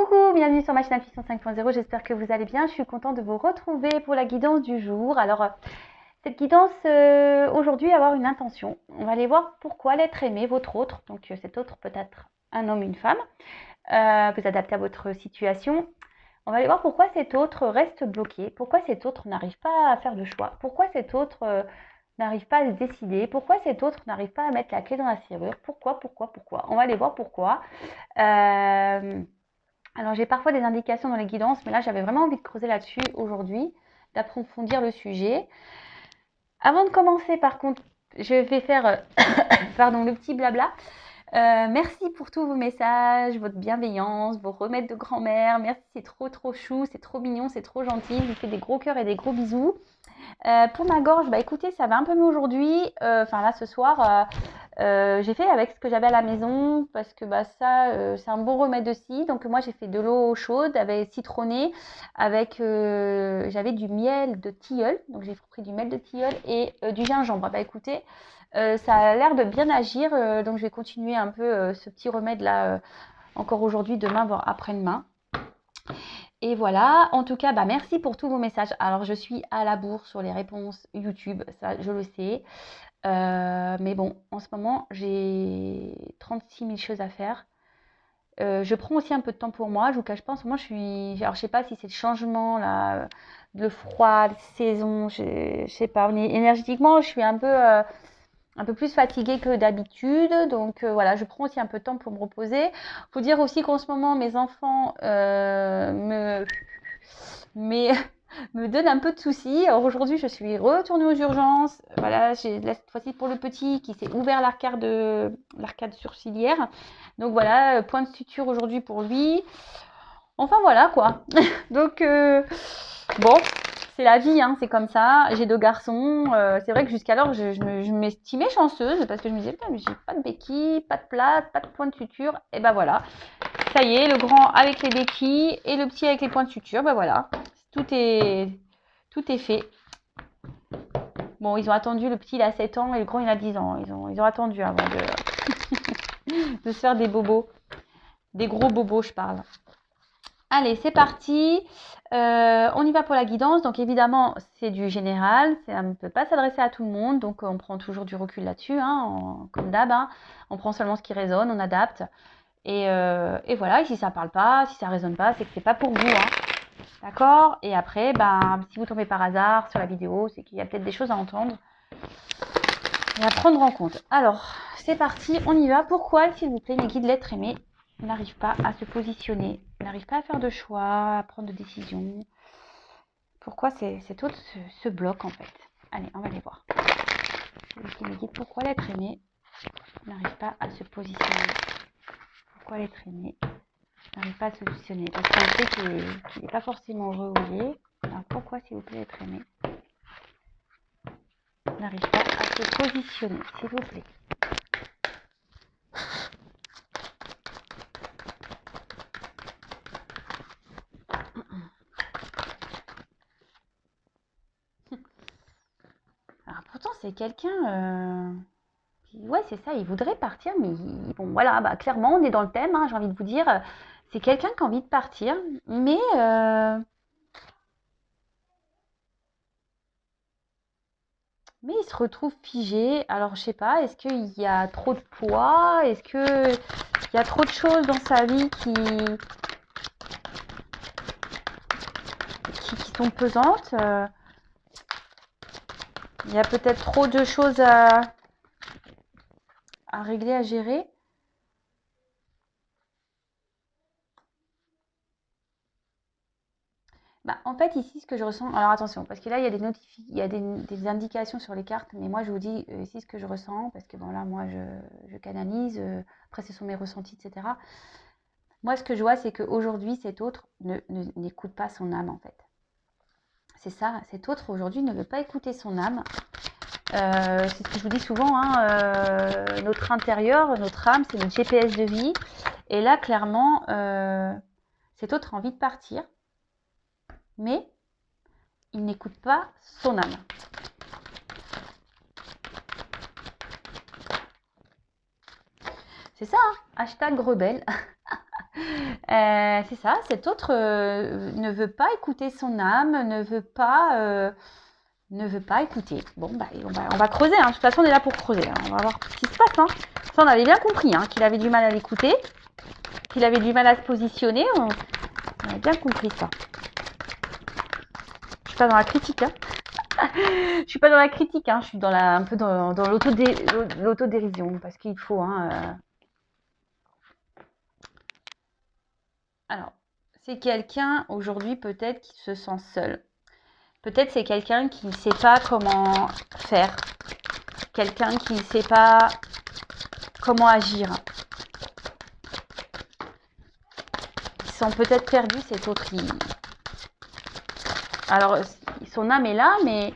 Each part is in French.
Coucou, bienvenue sur ma chaîne Intuition 5.0, j'espère que vous allez bien. Je suis contente de vous retrouver pour la guidance du jour. Alors, cette guidance, aujourd'hui, va avoir une intention. On va aller voir pourquoi l'être aimé, votre autre, donc cet autre peut être un homme, une femme, vous adaptez à votre situation. On va aller voir pourquoi cet autre reste bloqué, pourquoi cet autre n'arrive pas à faire de choix, pourquoi cet autre n'arrive pas à se décider, pourquoi cet autre n'arrive pas à mettre la clé dans la serrure, pourquoi. On va aller voir pourquoi. Alors, j'ai parfois des indications dans les guidances, mais là, j'avais vraiment envie de creuser là-dessus aujourd'hui, d'approfondir le sujet. Avant de commencer, par contre, je vais faire pardon, le petit blabla. Merci pour tous vos messages, votre bienveillance, vos remèdes de grand-mère. Merci, c'est trop chou, c'est trop mignon, c'est trop gentil. Je vous fais des gros cœurs et des gros bisous. Pour ma gorge, bah écoutez, ça va un peu mieux aujourd'hui. Enfin là, ce soir, j'ai fait avec ce que j'avais à la maison parce que bah ça, c'est un bon remède aussi. Donc moi, j'ai fait de l'eau chaude avec citronné, avec j'avais du miel de tilleul. Donc j'ai pris du miel de tilleul et du gingembre. Bah écoutez, ça a l'air de bien agir. Donc je vais continuer un peu ce petit remède là encore aujourd'hui, demain, voire après-demain. Et voilà, en tout cas, bah merci pour tous vos messages. Alors, je suis à la bourre sur les réponses YouTube, ça je le sais. Mais bon, en ce moment, j'ai 36 000 choses à faire. Je prends aussi un peu de temps pour moi, je vous cache pas, en ce moment, je suis... Alors, je sais pas si c'est le changement, là, le froid, la saison, je sais pas. Énergétiquement, je suis un peu plus fatiguée que d'habitude, donc voilà, je prends aussi un peu de temps pour me reposer. Faut dire aussi qu'en ce moment, mes enfants mais, me donnent un peu de soucis. Alors aujourd'hui, je suis retournée aux urgences. Voilà, j'ai cette fois-ci pour le petit qui s'est ouvert l'arcade sourcilière. Donc voilà, point de suture aujourd'hui pour lui. Enfin voilà quoi. Donc bon, c'est la vie, hein, c'est comme ça. J'ai 2 garçons. C'est vrai que jusqu'alors, je m'estimais chanceuse parce que je me disais, putain, mais j'ai pas de béquilles, pas de plâtre, pas de point de suture. Et ben voilà, ça y est, le grand avec les béquilles et le petit avec les points de suture. Ben voilà, tout est fait. Bon, ils ont attendu, le petit il a 7 ans et le grand il a 10 ans. Ils ont attendu avant de se faire des bobos. Des gros bobos, je parle. Allez, c'est parti. On y va pour la guidance. Donc évidemment, c'est du général. Ça ne peut pas s'adresser à tout le monde. Donc on prend toujours du recul là-dessus, hein, comme d'hab. Hein. On prend seulement ce qui résonne, on adapte. Et voilà, et si ça ne parle pas, si ça ne résonne pas, c'est que c'est pas pour vous. Hein. D'accord? Et après, ben, si vous tombez par hasard sur la vidéo, c'est qu'il y a peut-être des choses à entendre et à prendre en compte. Alors, c'est parti, on y va. Pourquoi, s'il vous plaît, mes guides l'être aimé n'arrivent pas à se positionner, n'arrivent pas à faire de choix, à prendre de décisions? Pourquoi cet autre se bloque en fait? Allez, on va les voir. Mes guides, pourquoi l'être aimé n'arrive pas à se positionner? Pourquoi l'être aimé n'arrive pas à se positionner? Parce qu'on sait qu'il n'est pas forcément heureux où il est. Alors pourquoi, s'il vous plaît, l'être aimé n'arrive pas à se positionner, s'il vous plaît? Alors pourtant c'est quelqu'un, ouais c'est ça, il voudrait partir, mais bon voilà, bah, clairement on est dans le thème, hein, j'ai envie de vous dire, c'est quelqu'un qui a envie de partir, mais il se retrouve figé. Alors je sais pas, est-ce qu'il y a trop de poids? Est-ce que il y a trop de choses dans sa vie qui sont pesantes? Il y a peut-être trop de choses à régler, à gérer. Bah, en fait, ici, ce que je ressens... Alors attention, parce que là, il y a il y a des indications sur les cartes, mais moi, je vous dis ici ce que je ressens, parce que bon, là, moi, je canalise. Après, ce sont mes ressentis, etc. Moi, ce que je vois, c'est qu'aujourd'hui, cet autre n'écoute pas son âme, en fait. C'est ça, cet autre, aujourd'hui, ne veut pas écouter son âme. C'est ce que je vous dis souvent, hein, notre intérieur, notre âme, c'est notre GPS de vie. Et là, clairement, cet autre a envie de partir, mais il n'écoute pas son âme. C'est ça, hein, hashtag rebelle. C'est ça, cet autre ne veut pas écouter son âme, ne veut pas écouter. Bon, bah, on va creuser, hein. De toute façon, on est là pour creuser, hein. On va voir ce qui se passe, hein. Ça, on avait bien compris, hein, qu'il avait du mal à l'écouter, qu'il avait du mal à se positionner. On a bien compris ça. Je suis pas dans la critique, hein. Je suis pas dans la critique, hein. Je suis un peu dans l'autodérision, parce qu'il faut, hein. Alors, c'est quelqu'un aujourd'hui peut-être qui se sent seul. Peut-être c'est quelqu'un qui ne sait pas comment faire. Quelqu'un qui ne sait pas comment agir. Ils sont peut-être perdus, cet autre. Alors, son âme est là, mais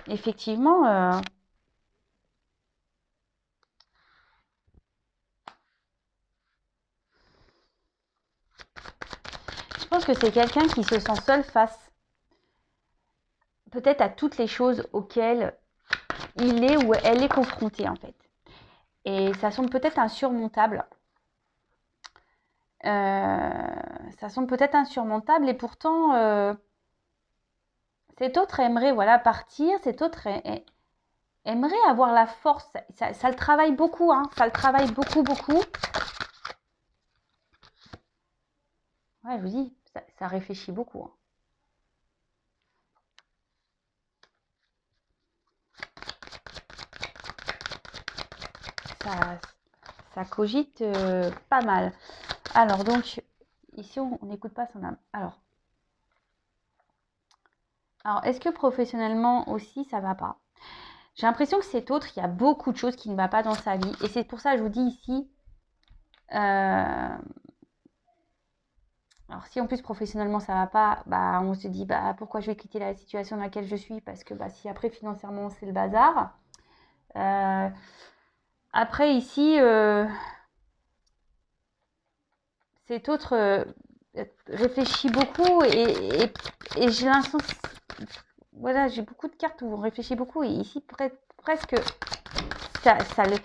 effectivement... Je pense que c'est quelqu'un qui se sent seul face peut-être à toutes les choses auxquelles il est ou elle est confrontée en fait. Et ça semble peut-être insurmontable. Ça semble peut-être insurmontable et pourtant cet autre aimerait voilà, partir, cet autre aimerait avoir la force. Ça le travaille beaucoup, hein. Ça le travaille beaucoup, beaucoup. Ouais, je vous dis, ça réfléchit beaucoup, hein. Ça cogite pas mal. Alors, donc, ici, on n'écoute pas son âme. Alors, est-ce que professionnellement aussi, ça va pas? J'ai l'impression que cet autre, il y a beaucoup de choses qui ne va pas dans sa vie. Et c'est pour ça que je vous dis ici, alors si en plus professionnellement ça va pas, bah on se dit bah pourquoi je vais quitter la situation dans laquelle je suis, parce que bah si après financièrement c'est le bazar. Après ici, cet autre réfléchit beaucoup et j'ai l'impression, voilà, j'ai beaucoup de cartes où on réfléchit beaucoup et ici presque ça le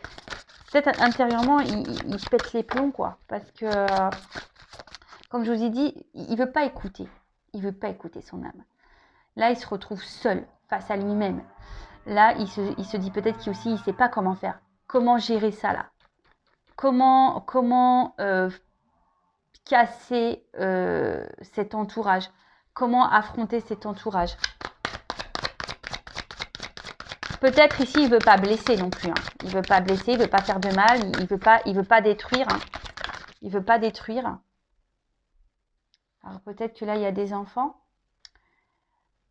peut-être intérieurement il pète les plombs quoi, parce que comme je vous ai dit, il veut pas écouter. Il veut pas écouter son âme. Là, il se retrouve seul face à lui-même. Là, il se dit peut-être qu'il aussi, il sait pas comment faire. Comment gérer ça là? Comment casser cet entourage? Comment affronter cet entourage? Peut-être ici, il veut pas blesser non plus, hein. Il veut pas blesser, il veut pas faire de mal, il veut pas détruire, hein. Il veut pas détruire. Alors peut-être que là, il y a des enfants.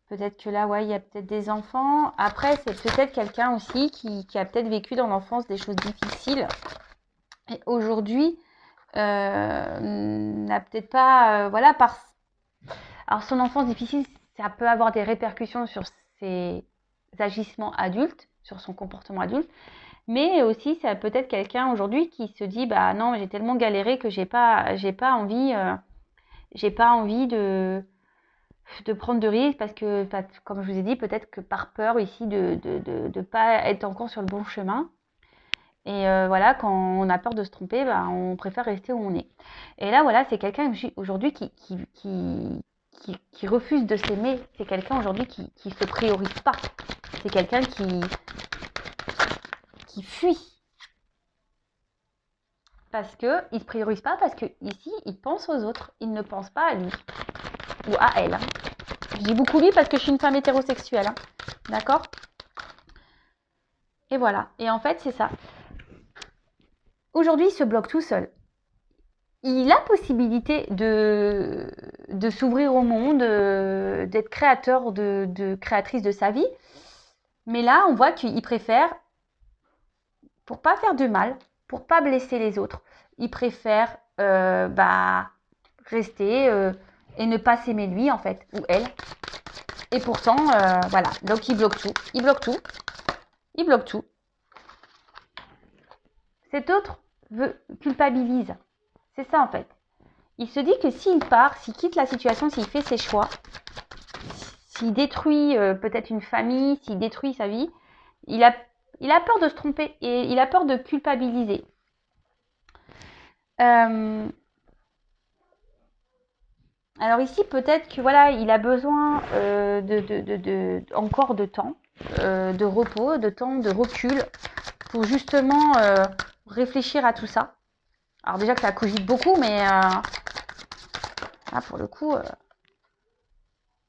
Peut-être que là, ouais, il y a peut-être des enfants. Après, c'est peut-être quelqu'un aussi qui a peut-être vécu dans l'enfance des choses difficiles. Et aujourd'hui, n'a peut-être pas... voilà, Alors, son enfance difficile, ça peut avoir des répercussions sur ses agissements adultes, sur son comportement adulte. Mais aussi, c'est peut-être quelqu'un aujourd'hui qui se dit, bah non, j'ai tellement galéré que j'ai pas envie de prendre de risques parce que, comme je vous ai dit, peut-être que par peur ici de pas être encore sur le bon chemin. Et voilà, quand on a peur de se tromper, bah, on préfère rester où on est. Et là, voilà, c'est quelqu'un aujourd'hui qui refuse de s'aimer. C'est quelqu'un aujourd'hui qui se priorise pas. C'est quelqu'un qui fuit. Parce qu'il ne se priorise pas, parce que ici, il pense aux autres. Il ne pense pas à lui. Ou à elle, hein. Je dis beaucoup lui parce que je suis une femme hétérosexuelle, hein. D'accord? Et voilà. Et en fait, c'est ça. Aujourd'hui, il se bloque tout seul. Il a possibilité de s'ouvrir au monde, d'être créateur, créatrice de sa vie. Mais là, on voit qu'il préfère, pour pas faire de mal, pour pas blesser les autres, il préfère rester et ne pas s'aimer lui, en fait, ou elle. Et pourtant, voilà. Donc, il bloque tout. Il bloque tout. Il bloque tout. Cet autre culpabilise. C'est ça, en fait. Il se dit que s'il part, s'il quitte la situation, s'il fait ses choix, s'il détruit peut-être une famille, s'il détruit sa vie, il a peur de se tromper et il a peur de culpabiliser. Alors ici, peut-être que voilà, il a besoin encore de temps, de repos, de temps, de recul pour justement réfléchir à tout ça. Alors déjà que ça cogite beaucoup, mais là, pour le coup,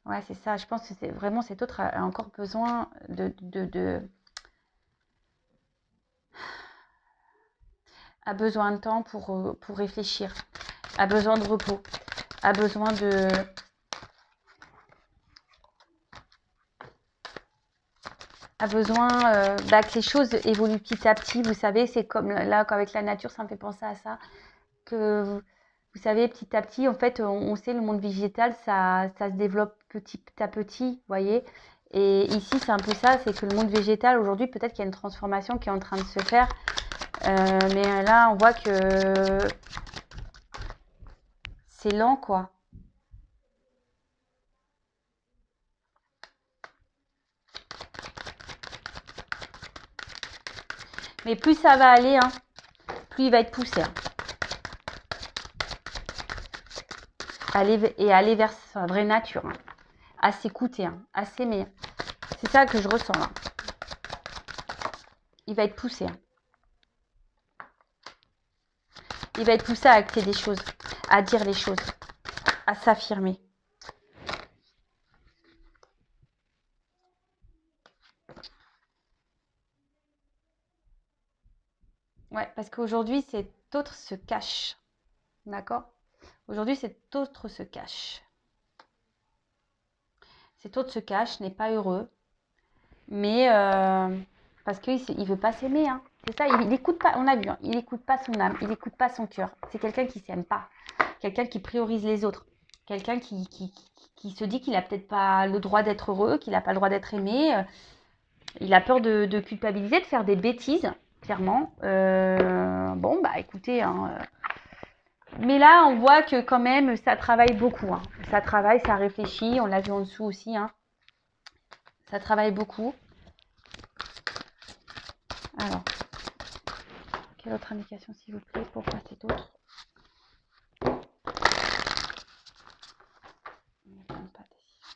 ouais, c'est ça. Je pense que c'est vraiment cet autre a encore besoin a besoin de temps pour réfléchir, a besoin de repos, a besoin que les choses évoluent petit à petit. Vous savez, c'est comme là, avec la nature, ça me fait penser à ça. Que vous savez, petit à petit, en fait, on sait, le monde végétal, ça se développe petit à petit, vous voyez. Et ici, c'est un peu ça, c'est que le monde végétal, aujourd'hui, peut-être qu'il y a une transformation qui est en train de se faire. Mais là, on voit que c'est lent, quoi. Mais plus ça va aller, hein, plus il va être poussé. Hein. Aller vers sa vraie nature. Hein. À s'écouter, hein, à s'aimer. C'est ça que je ressens là. Il va être poussé. Hein. Il va être poussé à acter des choses, à dire les choses, à s'affirmer. Ouais, parce qu'aujourd'hui, cet autre se cache. D'accord? Aujourd'hui, cet autre se cache. Cet autre se cache, n'est pas heureux. Mais parce qu'il ne veut pas s'aimer. Hein. C'est ça, il n'écoute pas, on a vu, hein, il n'écoute pas son âme, il n'écoute pas son cœur. C'est quelqu'un qui ne s'aime pas. Quelqu'un qui priorise les autres. Quelqu'un qui se dit qu'il n'a peut-être pas le droit d'être heureux, qu'il n'a pas le droit d'être aimé. Il a peur de culpabiliser, de faire des bêtises, clairement. Bon, bah écoutez, hein, mais là, on voit que quand même, ça travaille beaucoup. Hein. Ça travaille, ça réfléchit. On l'a vu en dessous aussi. Hein. Ça travaille beaucoup. Alors, quelle autre indication, s'il vous plaît, pourquoi cet autre?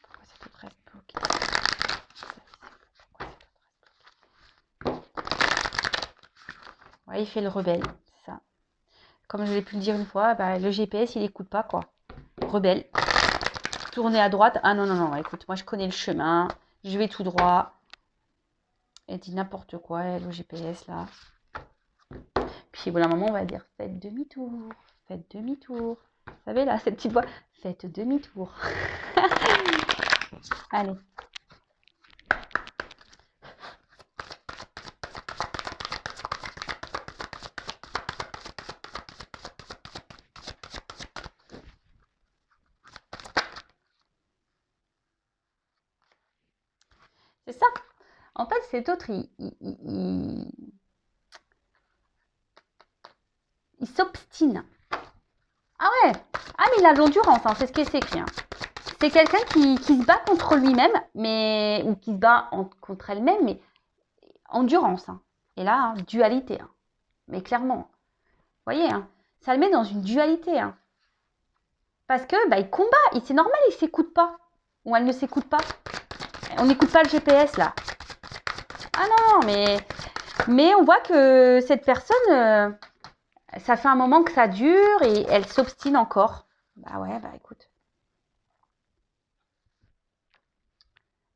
Pourquoi cet autre reste bloqué? Ouais, il fait le rebelle, c'est ça. Comme je l'ai pu le dire une fois, bah, le GPS, il n'écoute pas, quoi. Rebelle. Tourner à droite. Ah non, non, non, écoute, moi je connais le chemin. Je vais tout droit. Elle dit n'importe quoi, elle, au GPS, là. Puis voilà, maman, on va dire, faites demi-tour. Faites demi-tour. Vous savez, là, cette petite voix. Faites demi-tour. Allez. C'est ça. En fait, cet autre, il s'obstine. Ah ouais. Ah, mais il a de l'endurance, hein, c'est ce qui est écrit. Hein. C'est quelqu'un qui se bat contre lui-même, mais ou qui se bat contre elle-même, mais endurance. Hein. Et là, hein, dualité. Hein. Mais clairement. Vous voyez, hein, ça le met dans une dualité. Hein. Parce que bah, il combat, c'est normal, il ne s'écoute pas. Ou elle ne s'écoute pas. On n'écoute pas le GPS là. Ah non, mais on voit que cette personne, ça fait un moment que ça dure et elle s'obstine encore. Bah ouais, bah écoute.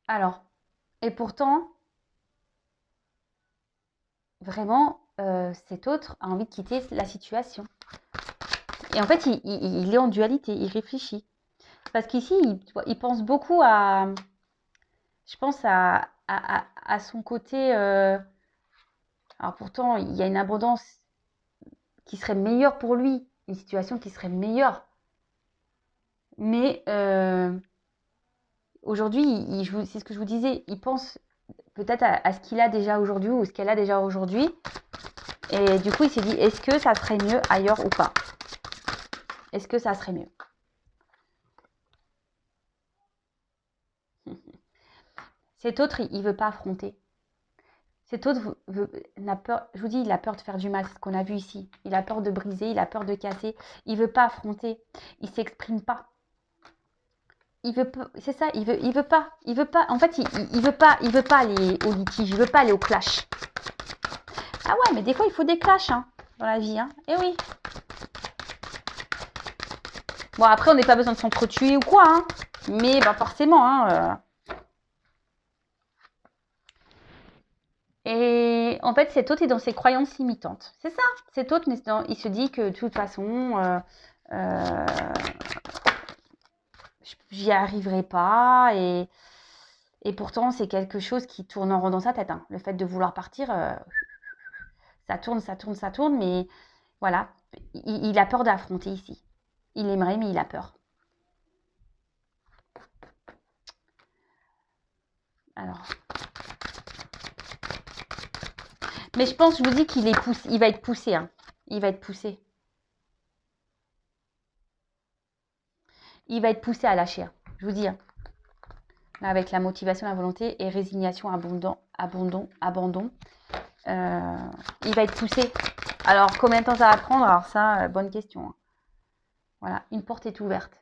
Alors, et pourtant, vraiment, cet autre a envie de quitter la situation. Et en fait, il est en dualité, il réfléchit. Parce qu'ici, il pense beaucoup à, je pense à son côté. Alors pourtant, il y a une abondance qui serait meilleure pour lui, une situation qui serait meilleure. Mais aujourd'hui, c'est ce que je vous disais, il pense peut-être à ce qu'il a déjà aujourd'hui ou ce qu'elle a déjà aujourd'hui. Et du coup, il s'est dit, est-ce que ça serait mieux ailleurs ou pas? Est-ce que ça serait mieux? Cet autre, il ne veut pas affronter. Cet autre n'a peur, je vous dis, il a peur de faire du mal, c'est ce qu'on a vu ici. Il a peur de briser, il a peur de casser. Il ne veut pas affronter, il ne s'exprime pas. Il veut pas, c'est ça, il veut pas. En fait, il veut pas aller au litige, il veut pas aller au clash. Ah ouais, mais des fois, il faut des clashs hein, dans la vie. Hein. Eh oui. Bon, après, on n'a pas besoin de s'entretuer ou quoi. Hein. Mais bah, forcément. Hein, Et en fait, cet autre est dans ses croyances limitantes. C'est ça. Cet autre, il se dit que de toute façon, j'y arriverai pas. Et pourtant, c'est quelque chose qui tourne en rond dans sa tête. Hein. Le fait de vouloir partir, ça tourne. Mais voilà, il a peur d'affronter ici. Il aimerait, mais il a peur. Alors. Mais je pense, je vous dis qu'il est poussé, il va être poussé. Hein. Il va être poussé. Il va être poussé à lâcher. Hein. Je vous dis. Hein. Avec la motivation, la volonté et résignation, abandon. Il va être poussé. Alors, combien de temps ça va prendre? Alors ça, bonne question. Hein. Voilà, une porte est ouverte.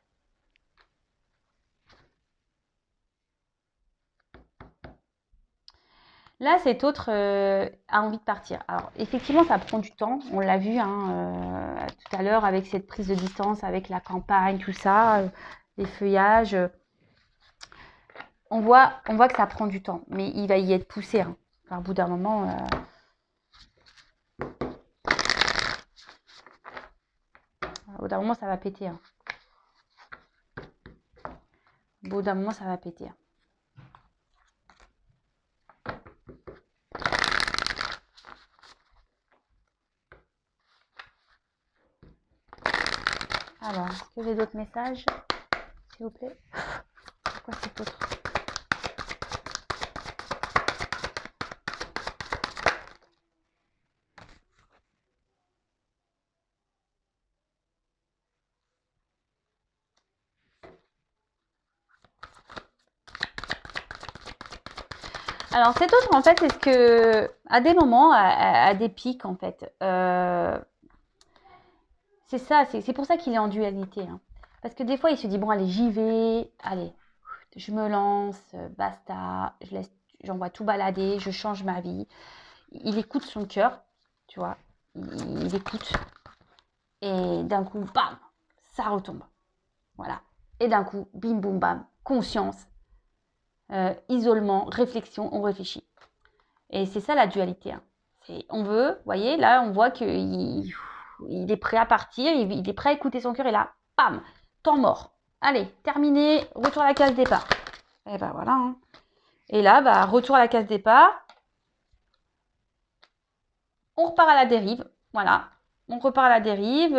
Là, cet autre a envie de partir. Alors, effectivement, ça prend du temps. On l'a vu hein, tout à l'heure avec cette prise de distance, avec la campagne, tout ça, les feuillages. On voit que ça prend du temps, mais il va y être poussé. Hein. Enfin, au bout d'un moment... Au bout d'un moment, ça va péter. Hein. Au bout d'un moment, ça va péter. Hein. Alors, est-ce que j'ai d'autres messages, s'il vous plaît? Pourquoi c'est autre? Alors, cet autre, en fait, c'est ce que, à des moments, à des pics, en fait, c'est ça, c'est pour ça qu'il est en dualité. Hein. Parce que des fois, il se dit, bon, allez, j'y vais, allez, je me lance, basta, j'envoie tout balader, je change ma vie. Il écoute son cœur, tu vois, il écoute. Et d'un coup, bam, ça retombe. Voilà. Et d'un coup, bim, boum, bam, conscience, isolement, réflexion, on réfléchit. Et c'est ça la dualité. Hein. On veut, vous voyez, là, on voit qu'il est prêt à partir, il est prêt à écouter son cœur, et là, bam, temps mort. Allez, terminé, retour à la case départ. Et ben voilà. Hein. Et là, bah, retour à la case départ. On repart à la dérive. Voilà. On repart à la dérive.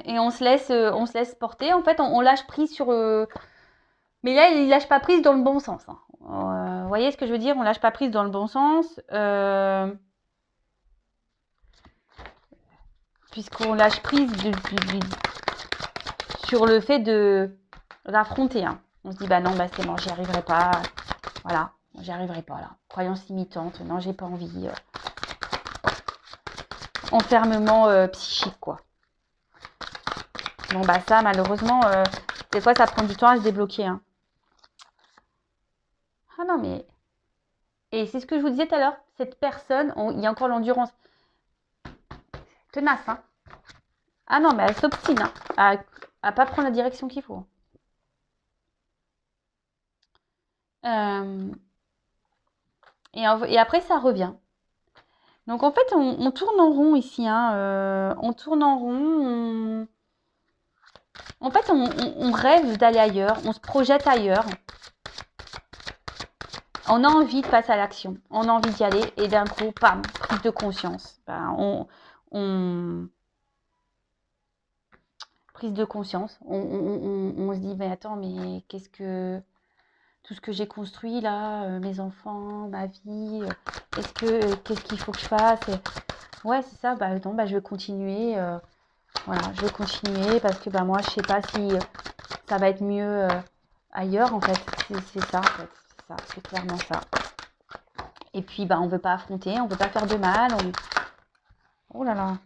Et on se laisse porter. En fait, on lâche prise sur... Mais là, il lâche pas prise dans le bon sens. Hein. Vous voyez ce que je veux dire? On lâche pas prise dans le bon sens. Puisqu'on lâche prise sur le fait d'affronter. Hein. On se dit, bah non, bah c'est bon, j'y arriverai pas. Voilà, j'y arriverai pas là. Croyance limitante, non, j'ai pas envie. Enfermement psychique, quoi. Bon, bah ça, malheureusement, des fois, ça prend du temps à se débloquer. Hein. Ah non, mais... Et c'est ce que je vous disais tout à l'heure. Cette personne, il y a encore l'endurance. Tenace, hein. Ah non, mais elle s'obstine, hein, à pas prendre la direction qu'il faut. Et après, ça revient. Donc, en fait, on tourne en rond ici. Hein, on tourne en rond. En fait, on rêve d'aller ailleurs. On se projette ailleurs. On a envie de passer à l'action. On a envie d'y aller. Et d'un coup, pam, prise de conscience. Ben, prise de conscience. On se dit, mais attends, mais qu'est-ce que... Tout ce que j'ai construit là, mes enfants, ma vie, qu'est-ce qu'il faut que je fasse? Ouais, c'est ça, bah non, bah je vais continuer. Voilà, je vais continuer parce que bah moi, je sais pas si ça va être mieux ailleurs en fait. C'est ça, en fait. C'est ça, c'est clairement ça. Et puis, bah, on ne veut pas affronter, on ne veut pas faire de mal. Oh là là.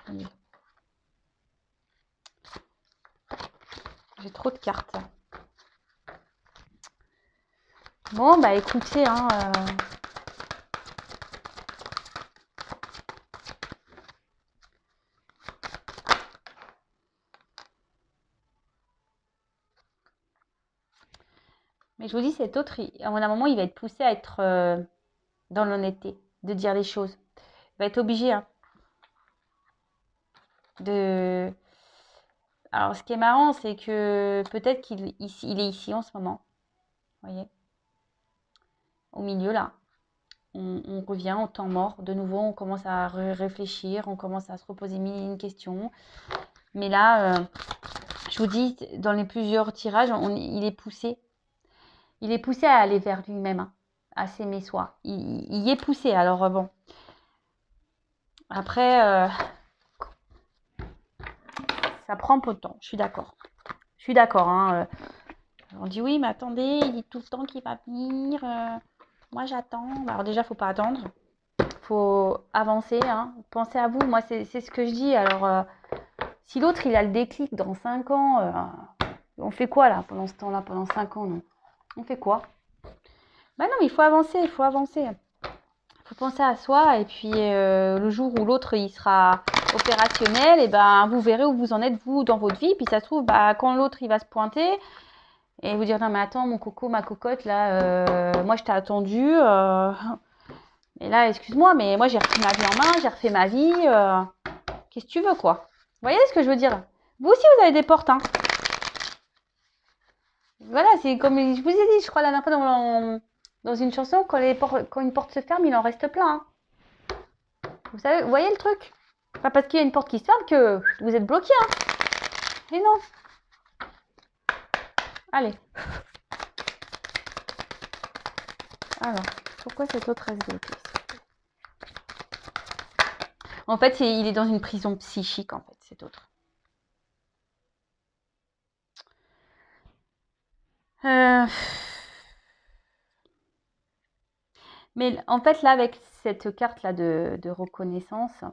Attendez. J'ai trop de cartes. Bon, bah écoutez, hein, mais je vous dis, cet autre, à un moment, il va être poussé à être dans l'honnêteté, de dire les choses. Il va être obligé, hein, de... Alors, ce qui est marrant, c'est que peut-être qu'il est ici en ce moment. Vous voyez? Au milieu, là. On revient au temps mort. De nouveau, on commence à réfléchir, on commence à se reposer mille et une questions. Mais là, je vous dis, dans les plusieurs tirages, il est poussé. Il est poussé à aller vers lui-même, hein, à s'aimer soi. Il y est poussé. Alors, bon. Après, ça prend peu de temps. Je suis d'accord. Je suis d'accord, hein. On dit oui, mais attendez, il dit tout le temps qu'il va venir. Moi, j'attends. Alors déjà, faut pas attendre. Faut avancer, hein. Pensez à vous. Moi, c'est ce que je dis. Alors, si l'autre, il a le déclic dans 5 ans, on fait quoi là, pendant ce temps-là, pendant 5 ans, non? On fait quoi? Bah non, mais il faut avancer, il faut avancer. Il faut penser à soi. Et puis, le jour où l'autre, il sera opérationnel, et ben, vous verrez où vous en êtes, vous, dans votre vie. Puis ça se trouve, bah, quand l'autre, il va se pointer, et vous dire, non, mais attends, mon coco, ma cocotte, là, moi, je t'ai attendu. Et là, excuse-moi, mais moi, j'ai repris ma vie en main, j'ai refait ma vie. Qu'est-ce que tu veux, quoi? Vous voyez ce que je veux dire? Vous aussi, vous avez des portes, hein. Voilà, c'est comme je vous ai dit, je crois, la dernière fois dans une chanson, quand une porte se ferme, il en reste plein, hein. Vous savez, vous voyez le truc? Pas parce qu'il y a une porte qui se ferme que vous êtes bloqué, hein. Et non. Allez. Alors, pourquoi cet autre reste bloqué? En fait, il est dans une prison psychique, en fait, cet autre. Mais en fait, là, avec cette carte-là de reconnaissance,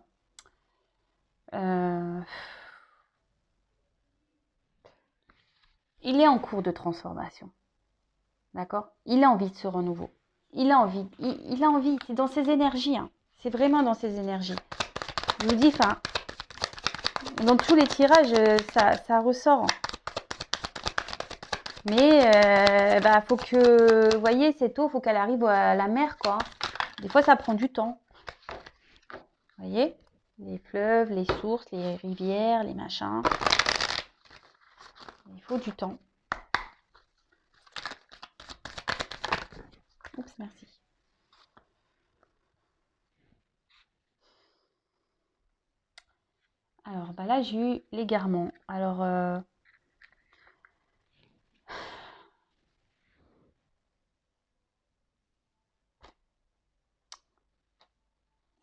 il est en cours de transformation. D'accord? Il a envie de ce renouveau. Il a envie. Il a envie. C'est dans ses énergies, hein. C'est vraiment dans ses énergies. Je vous dis, enfin, dans tous les tirages, ça ressort. Mais bah, faut que, vous voyez, cette eau, faut qu'elle arrive à la mer, quoi. Des fois, ça prend du temps. Vous voyez? Les fleuves, les sources, les rivières, les machins. Il faut du temps. Oups, merci. Alors, bah là, j'ai eu l'égarement. Alors,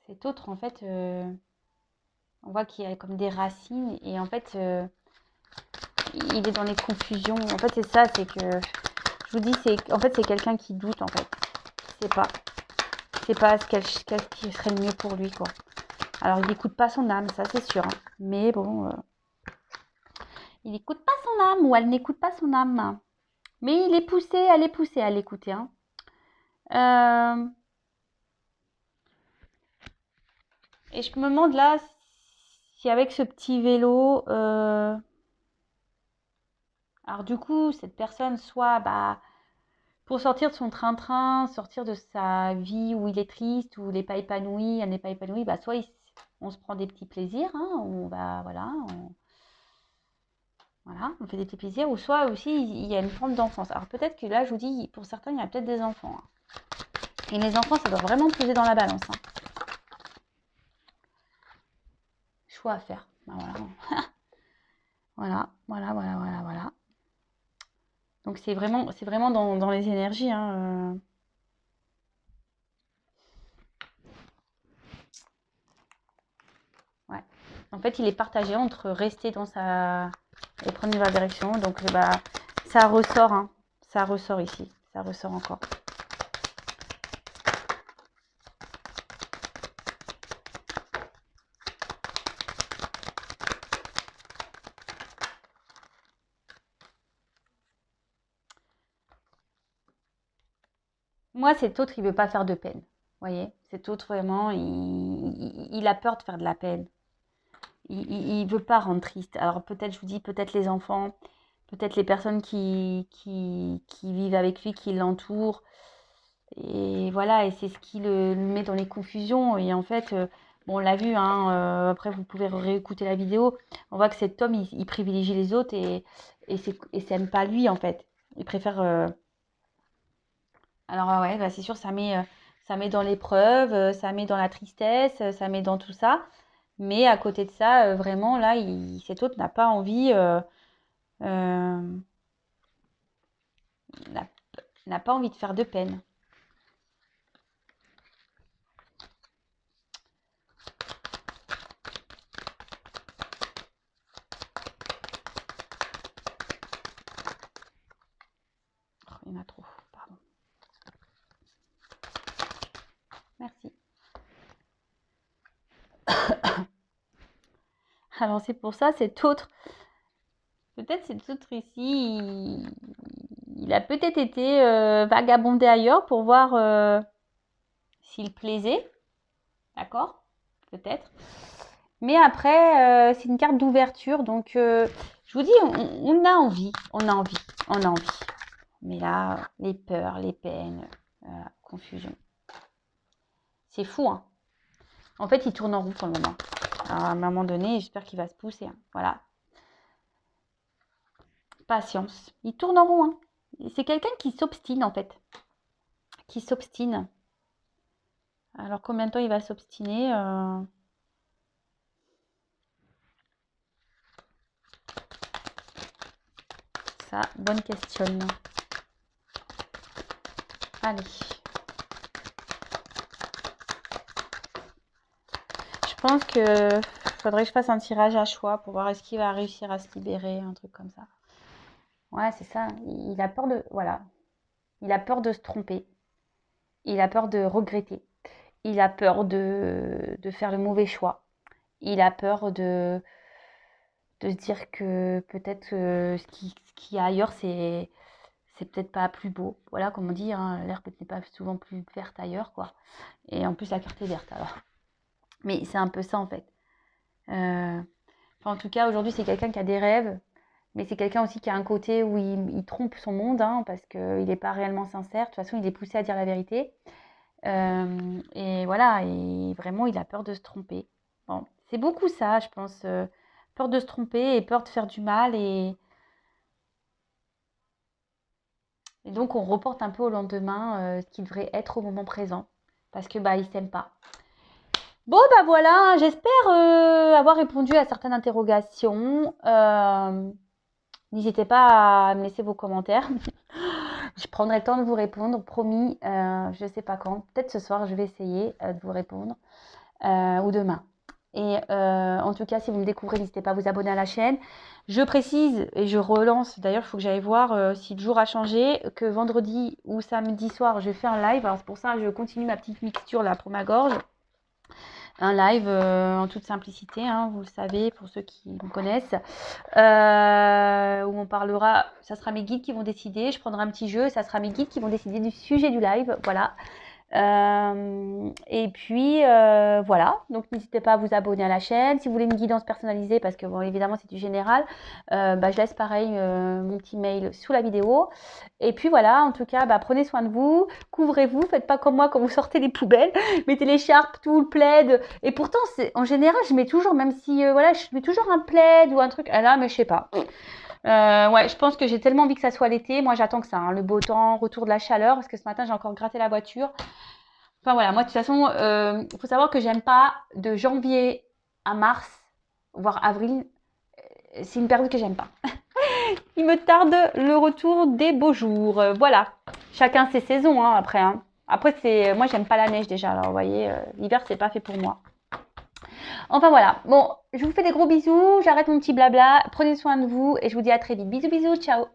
cet autre, en fait, on voit qu'il y a comme des racines. Et en fait, il est dans les confusions. En fait, c'est ça, c'est que, je vous dis, en fait, c'est quelqu'un qui doute, en fait. C'est pas ce qui serait le mieux pour lui, quoi. Alors, il n'écoute pas son âme, ça, c'est sûr, hein. Mais bon, il n'écoute pas son âme, ou elle n'écoute pas son âme. Mais il est poussé, elle est poussée à l'écouter, hein. Et je me demande là si avec ce petit vélo, alors du coup, cette personne, soit bah, pour sortir de son train-train, sortir de sa vie où il est triste, où il n'est pas épanoui, elle n'est pas épanouie, bah, soit on se prend des petits plaisirs, hein, on va, voilà, on fait des petits plaisirs, ou soit aussi il y a une forme d'enfance. Alors peut-être que là, je vous dis, pour certains, il y a peut-être des enfants, hein. Et les enfants, ça doit vraiment peser dans la balance, hein. Choix à faire. Ben voilà. Voilà. Donc c'est vraiment dans les énergies, hein. Ouais. En fait, il est partagé entre rester dans sa et prendre une nouvelle direction. Donc bah ça ressort, hein. Ça ressort ici. Ça ressort encore. Moi, cet autre, il veut pas faire de peine. Vous voyez, cet autre, vraiment, il a peur de faire de la peine. Il veut pas rendre triste. Alors peut-être, je vous dis, peut-être les enfants, peut-être les personnes qui vivent avec lui, qui l'entourent. Et voilà, et c'est ce qui le met dans les confusions. Et en fait, bon, on l'a vu, hein, après vous pouvez réécouter la vidéo. On voit que cet homme, il privilégie les autres et c'est même pas lui en fait. Il préfère. Alors ouais, bah, c'est sûr, ça met dans l'épreuve, ça met dans la tristesse, ça met dans tout ça. Mais à côté de ça, vraiment, là, cet autre n'a pas envie, euh, n'a n'a pas envie de faire de peine. Oh, il y en a trop, pardon. Merci. Alors c'est pour ça, cet autre, peut-être cet autre ici, il a peut-être été vagabondé ailleurs pour voir s'il plaisait, d'accord? Peut-être. Mais après, c'est une carte d'ouverture, donc je vous dis, on a envie, on a envie, on a envie. Mais là, les peurs, les peines, confusion. C'est fou, hein. En fait, il tourne en roue pour le moment. Alors, à un moment donné, j'espère qu'il va se pousser, hein. Voilà. Patience. Il tourne en rond, hein. C'est quelqu'un qui s'obstine, en fait. Qui s'obstine. Alors, combien de temps il va s'obstiner Ça, bonne question. Allez. Je pense que faudrait que je fasse un tirage à choix pour voir est-ce qu'il va réussir à se libérer, un truc comme ça. Ouais, c'est ça. Il a peur de... Voilà. Il a peur de se tromper. Il a peur de regretter. Il a peur de faire le mauvais choix. Il a peur de se dire que peut-être ce qu'il y a ailleurs, c'est peut-être pas plus beau. Voilà, comme on dit, hein, l'herbe n'est pas souvent plus verte ailleurs, quoi. Et en plus, la carte est verte, alors. Mais c'est un peu ça, en fait. Enfin, en tout cas, aujourd'hui, c'est quelqu'un qui a des rêves, mais c'est quelqu'un aussi qui a un côté où il trompe son monde, hein, parce qu'il n'est pas réellement sincère. De toute façon, il est poussé à dire la vérité. Et voilà, et vraiment, il a peur de se tromper. Bon, c'est beaucoup ça, je pense. Peur de se tromper et peur de faire du mal. Et donc, on reporte un peu au lendemain ce qui devrait être au moment présent. Parce que bah, il s'aime pas. Bon, bah voilà, j'espère avoir répondu à certaines interrogations. N'hésitez pas à me laisser vos commentaires. Je prendrai le temps de vous répondre, promis. Je ne sais pas quand. Peut-être ce soir, je vais essayer de vous répondre. Ou demain. Et en tout cas, si vous me découvrez, n'hésitez pas à vous abonner à la chaîne. Je précise et je relance, d'ailleurs, il faut que j'aille voir si le jour a changé, que vendredi ou samedi soir, je fais un live. Alors c'est pour ça que je continue ma petite mixture là pour ma gorge. Un live en toute simplicité, hein, vous le savez, pour ceux qui me connaissent, où on parlera, ça sera mes guides qui vont décider, je prendrai un petit jeu, ça sera mes guides qui vont décider du sujet du live, voilà. Et puis voilà, donc n'hésitez pas à vous abonner à la chaîne. Si vous voulez une guidance personnalisée, parce que bon, évidemment c'est du général, bah, je laisse pareil mon petit mail sous la vidéo. Et puis voilà, en tout cas, bah, prenez soin de vous, couvrez-vous, faites pas comme moi quand vous sortez les poubelles, mettez l'écharpe, tout le plaid. Et pourtant, en général, je mets toujours, même si voilà, je mets toujours un plaid ou un truc. Ah là, mais je sais pas. Ouais, je pense que j'ai tellement envie que ça soit l'été. Moi, j'attends que ça, hein, le beau temps, retour de la chaleur, parce que ce matin, j'ai encore gratté la voiture. Enfin voilà, moi de toute façon, il faut savoir que j'aime pas de janvier à mars, voire avril. C'est une période que j'aime pas. Il me tarde le retour des beaux jours. Voilà, chacun ses saisons hein, après. Hein. Après, moi, j'aime pas la neige déjà. Alors, vous voyez, l'hiver, c'est pas fait pour moi. Enfin voilà, bon, je vous fais des gros bisous. J'arrête mon petit blabla. Prenez soin de vous et je vous dis à très vite. Bisous, bisous, ciao.